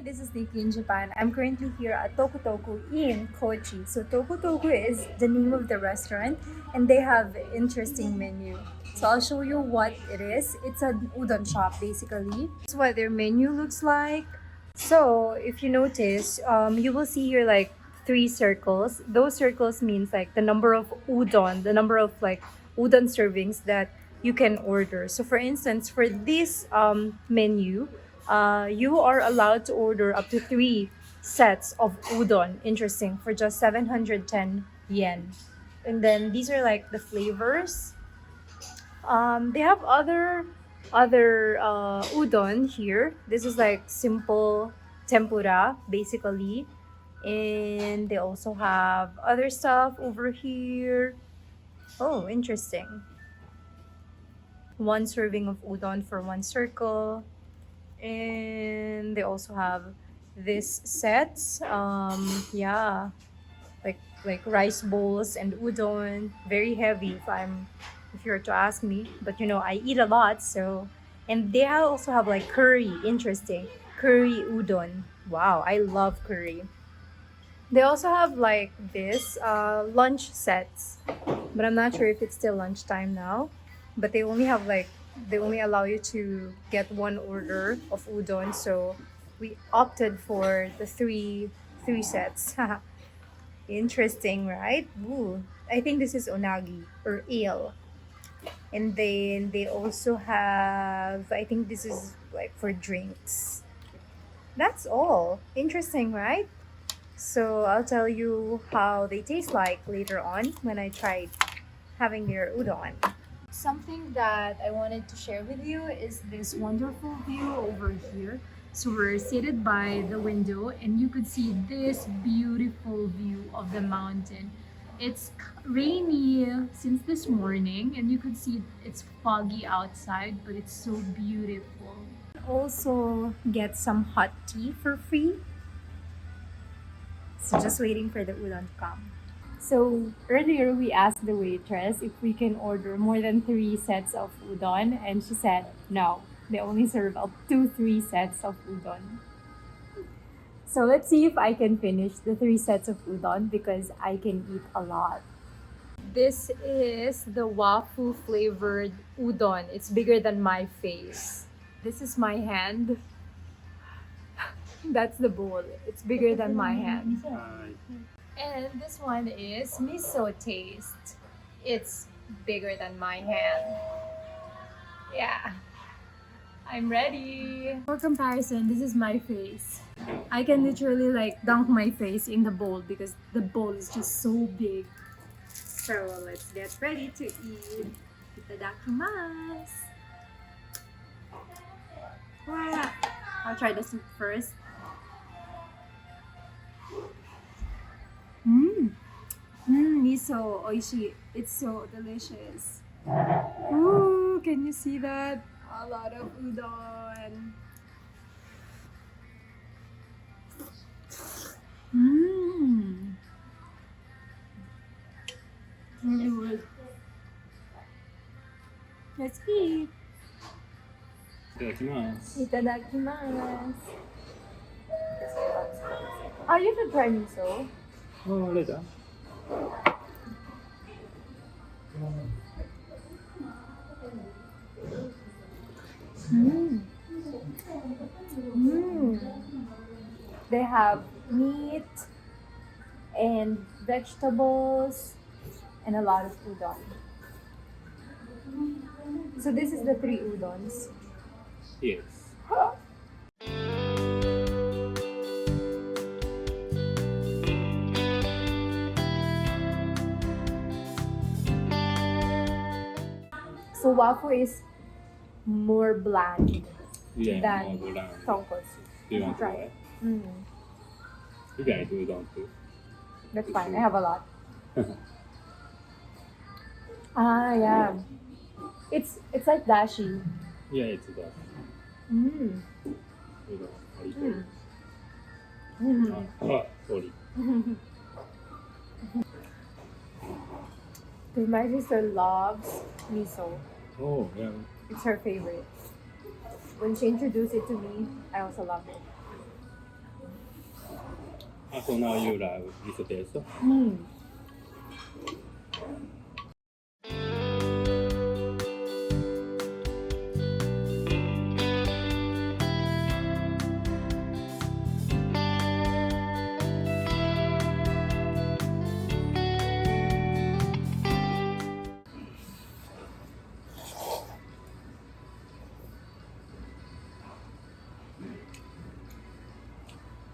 Hi, this is Niki in Japan. I'm currently here at Toku in Kochi. So Toku is the name of the restaurant and they have interesting menu. So I'll show you what it is. It's an udon shop basically. That's what their menu looks like. So if you notice, you will see here like 3 circles. Those circles means like the number of udon, the number of like udon servings that you can order. So for instance, for this menu, you are allowed to order up to 3 sets of udon. Interesting, for just 710 yen. And then these are like the flavors. They have other udon here. This is like simple tempura basically, and they also have other stuff over here. Oh, interesting. 1 serving of udon for 1 circle. And they also have this sets, yeah, like rice bowls and udon. Very heavy if you're to ask me, but you know I eat a lot. So, and they also have like curry. Interesting, curry udon. Wow, I love curry. They also have like this lunch sets, but I'm not sure if it's still lunchtime now. But they only allow you to get 1 order of udon, so we opted for the three sets. Interesting, right? Ooh, I think this is onagi or eel. And then they also have, I think this is like for drinks. That's all. Interesting, right? So I'll tell you how they taste like later on when I tried having their udon. Something that I wanted to share with you is this wonderful view over here. So we're seated by the window and you could see this beautiful view of the mountain. It's rainy since this morning and you could see it's foggy outside, but it's so beautiful. Also get some hot tea for free. So just waiting for the udon to come. So earlier we asked the waitress if we can order more than 3 sets of udon, and she said no, they only serve up to 3 sets of udon. So let's see if I can finish the 3 sets of udon because I can eat a lot. This is the waffle flavored udon. It's bigger than my face. This is my hand. That's the bowl. It's bigger than my hand. And this one is miso taste. It's bigger than my hand. Yeah, I'm ready. For comparison, this is my face. I can literally like dunk my face in the bowl because the bowl is just so big. So let's get ready to eat. Itadakimasu. Wow. I'll try the soup first. Miso oishi. It's so delicious. Ooh, can you see that? A lot of udon. Really good. Let's eat. Itadakimasu. Itadakimasu. Oh, you should try miso. Oh, later. They have meat and vegetables and a lot of udon. So this is the 3 udons. Yes. So waffle is more bland Yeah, than more bland. tonkotsu. Do you want to try? You can do udon too. That's fine. I have a lot. Yeah. It's like dashi. Yeah, it's udon. Udon. Sorry. Because my sister loves miso. Oh, yeah. It's her favorite. When she introduced it to me, I also loved it. So now you love this taste?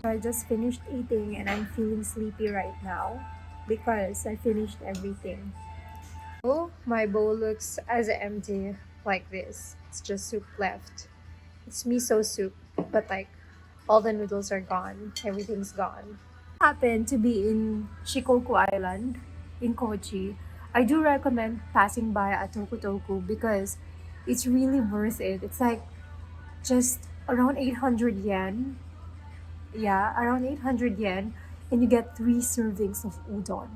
I just finished eating and I'm feeling sleepy right now because I finished everything. Oh, my bowl looks as empty like this. It's just soup left. It's miso soup, but like all the noodles are gone. Everything's gone. Happened to be in Shikoku Island in Kochi. I do recommend passing by at Toku because it's really worth it. It's like just around 800 yen. Yeah, around 800 yen, and you get 3 servings of udon.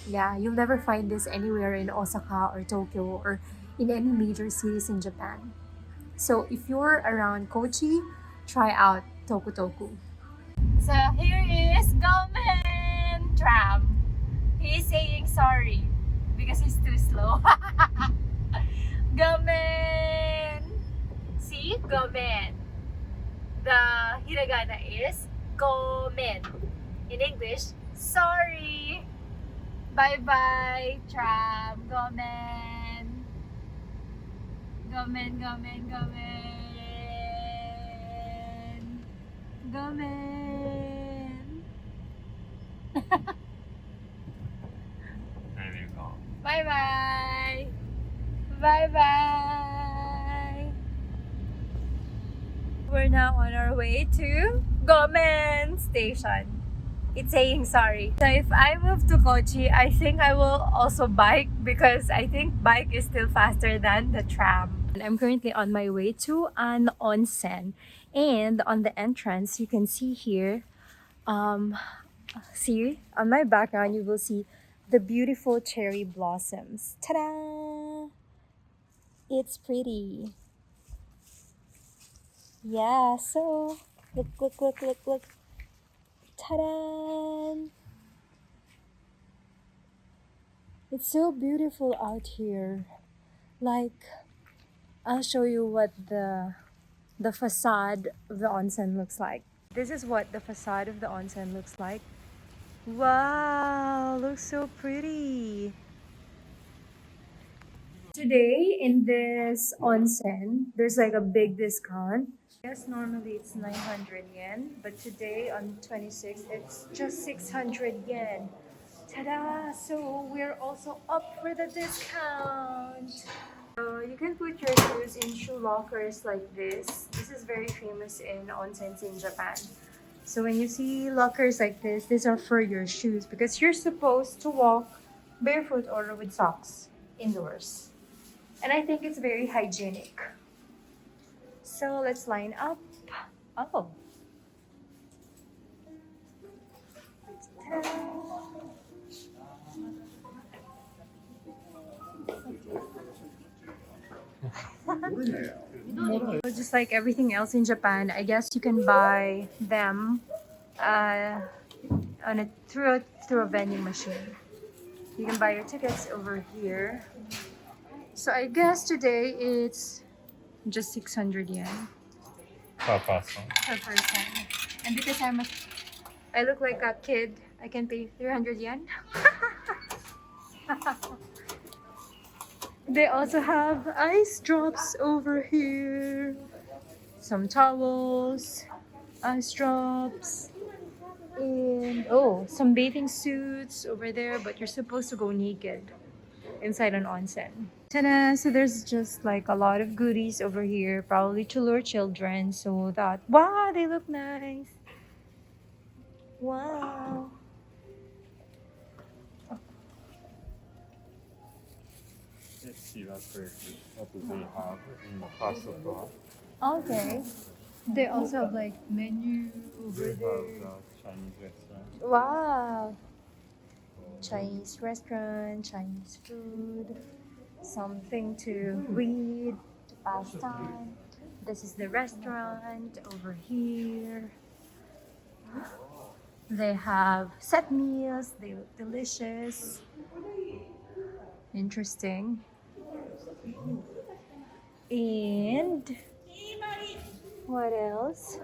Yeah, you'll never find this anywhere in Osaka or Tokyo or in any major cities in Japan. So if you're around Kochi, try out Toku. So here is Gomen Tram. He's saying sorry because he's too slow. Gomen! See? Gomen. The hiragana is gomen. In English, sorry. Bye-bye, tram. Gomen. Gomen. There you go. Bye-bye. Bye-bye. We're now on our way to Gomen Station. It's saying sorry. So if I move to Kochi, I think I will also bike because I think bike is still faster than the tram. And I'm currently on my way to an onsen. And on the entrance, you can see here, see on my background, you will see the beautiful cherry blossoms. Ta-da! It's pretty. Yeah, so look. Ta-da! It's so beautiful out here. Like, I'll show you what the facade of the onsen looks like. This is what the facade of the onsen looks like. Wow, looks so pretty. Today in this onsen, there's like a big discount. Yes, normally it's 900 yen, but today on 26th, it's just 600 yen. Ta-da! So we're also up for the discount. So you can put your shoes in shoe lockers like this. This is very famous in onsens in Japan. So when you see lockers like this, these are for your shoes because you're supposed to walk barefoot or with socks indoors. And I think it's very hygienic. So let's line up. Oh. Just like everything else in Japan, I guess you can buy them through a vending machine. You can buy your tickets over here. So I guess today it's just 600 yen Per person. per person. And because I look like a kid, I can pay 300 yen. They also have ice drops over here. Some towels, ice drops, and some bathing suits over there, but you're supposed to go naked inside an onsen. Ta-da! So there's just like a lot of goodies over here, probably to lure children, so that, wow, they look nice. Wow. Let's see what they have in the first floor. Okay. They also have like menu over They have there. the Chinese restaurant. Wow. Chinese restaurant, Chinese food, something to read, to pass time. This is the restaurant over here. They have set meals. They look delicious. Interesting. And what else?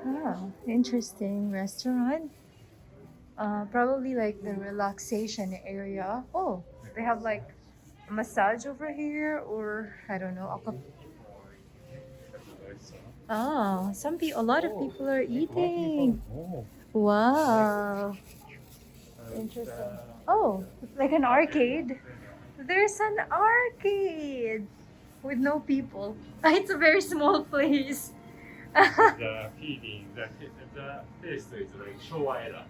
Interesting restaurant. Probably like the relaxation area. Oh, they have like a massage over here, or I don't know. A lot of people are eating. Wow. Interesting. Oh, like an arcade. There's an arcade with no people. It's a very small place. The feeling, the taste is like Showa era.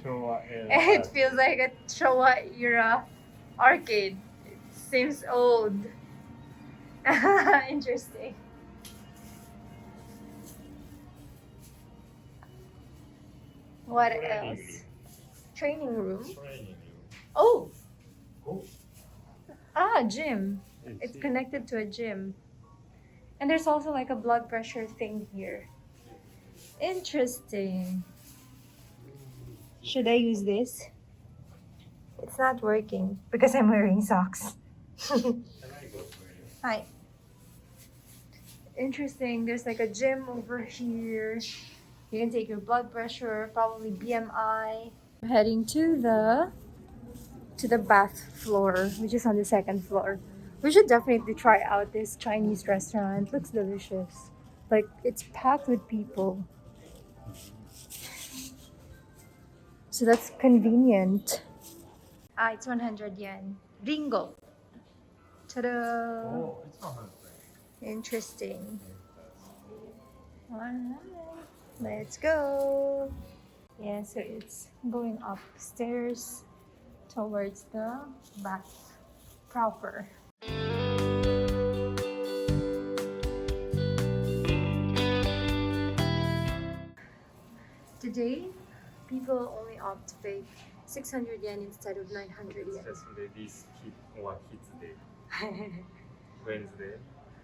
Showa era. It feels like a Showa era arcade. It seems old. Interesting. What else? Training room. Oh, gym. It's connected to a gym. And there's also like a blood pressure thing here. Interesting. Should I use this? It's not working because I'm wearing socks. Hi. Interesting. There's like a gym over here. You can take your blood pressure, probably BMI. We're heading to the bath floor, which is on the second floor. We should definitely try out this Chinese restaurant. Looks delicious. Like, it's packed with people. So that's convenient. It's 100 yen. Ringo. Ta-da! Oh, it's 100. Interesting. Alright, let's go. Yeah, so it's going upstairs towards the bath proper. Today, people only opt to pay 600 yen instead of 900 yen. Just ladies kid or kids day. Wednesday,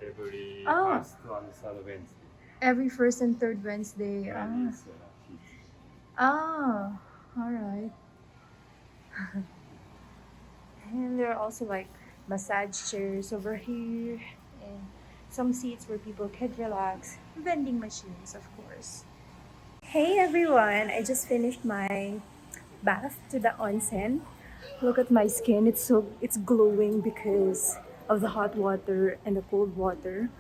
every first and third Wednesday. Every first and third Wednesday. Kids. Alright. And there are also like massage chairs over here and some seats where people can relax. Vending machines, of course. Hey everyone, I just finished my bath to the onsen. Look at my skin, it's glowing because of the hot water and the cold water.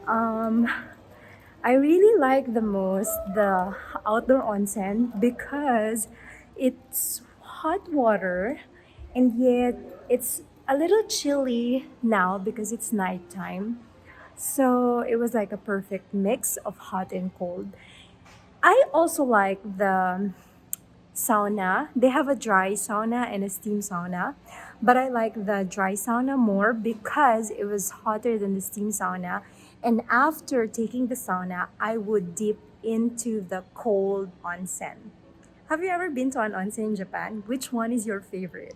I really like the most the outdoor onsen because it's hot water and yet it's a little chilly now because it's nighttime. So it was like a perfect mix of hot and cold. I also like the sauna. They have a dry sauna and a steam sauna, but I like the dry sauna more because it was hotter than the steam sauna. And after taking the sauna, I would dip into the cold onsen. Have you ever been to an onsen in Japan? Which one is your favorite?